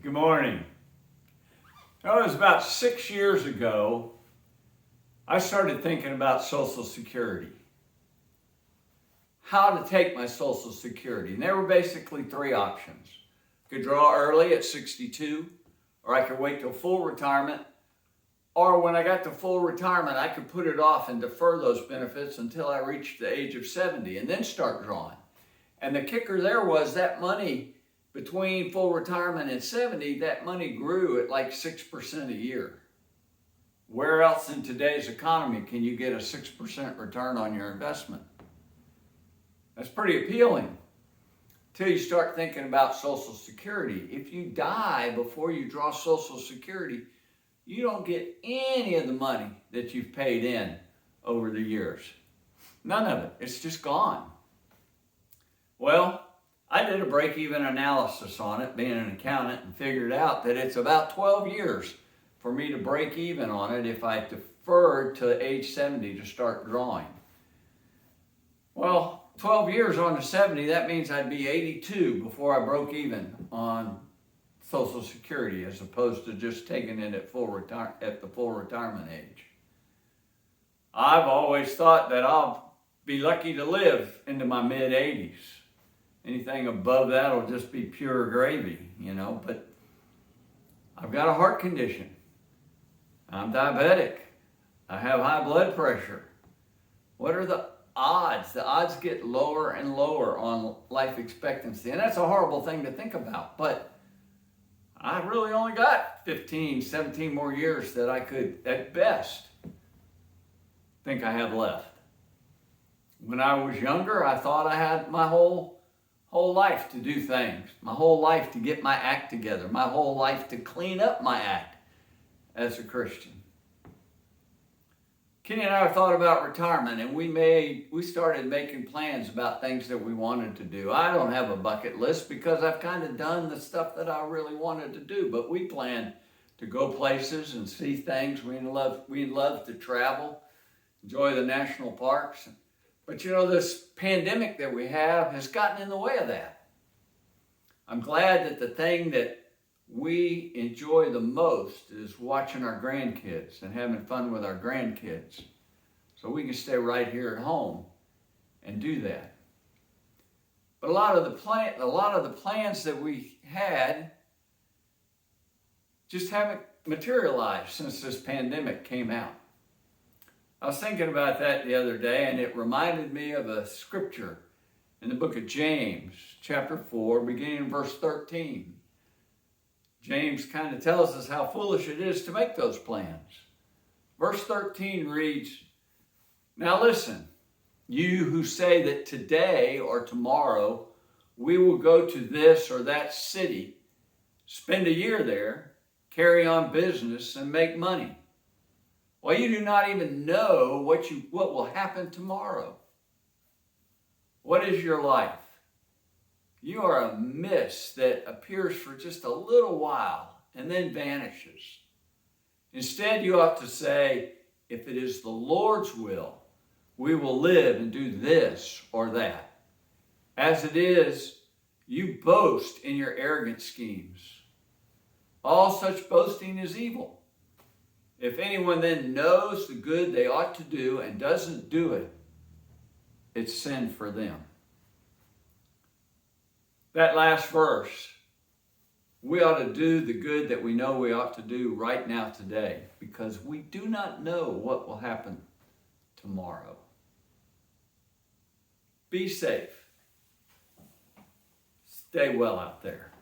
Good morning. It was about 6 years ago, I started thinking about Social Security. How to take my Social Security. And there were basically three options. I could draw early at 62, or I could wait till full retirement, or when I got to full retirement, I could put it off and defer those benefits until I reached the age of 70 and then start drawing. And the kicker there was that money between full retirement and 70, that money grew at like 6% a year. Where else in today's economy can you get a 6% return on your investment? That's pretty appealing until you start thinking about Social Security. If you die before you draw Social Security, you don't get any of the money that you've paid in over the years. None of it. It's just gone. Well, I did a break-even analysis on it, being an accountant, and figured out that it's about 12 years for me to break even on it if I deferred to age 70 to start drawing. Well, 12 years on to 70, that means I'd be 82 before I broke even on Social Security, as opposed to just taking it at the full retirement age. I've always thought that I'll be lucky to live into my mid-80s. Anything above that will just be pure gravy, but I've got a heart condition. I'm diabetic. I have high blood pressure. What are the odds? The odds get lower and lower on life expectancy, and that's a horrible thing to think about, but I really only got 15, 17 more years that I could, at best, think I have left. When I was younger, I thought I had my whole life to do things, my whole life to get my act together, my whole life to clean up my act as a Christian. Kenny and I thought about retirement, and we started making plans about things that we wanted to do. I don't have a bucket list because I've kind of done the stuff that I really wanted to do, but we planned to go places and see things. We love to travel, enjoy the national parks. But this pandemic that we have has gotten in the way of that. I'm glad that the thing that we enjoy the most is watching our grandkids and having fun with our grandkids. So we can stay right here at home and do that. But a lot of the plans that we had just haven't materialized since this pandemic came out. I was thinking about that the other day, and it reminded me of a scripture in the book of James, chapter 4, beginning in verse 13. James kind of tells us how foolish it is to make those plans. Verse 13 reads, "Now listen, you who say that today or tomorrow we will go to this or that city, spend a year there, carry on business, and make money. Well, you do not even know what will happen tomorrow. What is your life? You are a mist that appears for just a little while and then vanishes. Instead, you ought to say, if it is the Lord's will, we will live and do this or that. As it is, you boast in your arrogant schemes. All such boasting is evil. If anyone then knows the good they ought to do and doesn't do it, it's sin for them." That last verse, we ought to do the good that we know we ought to do right now today, because we do not know what will happen tomorrow. Be safe. Stay well out there.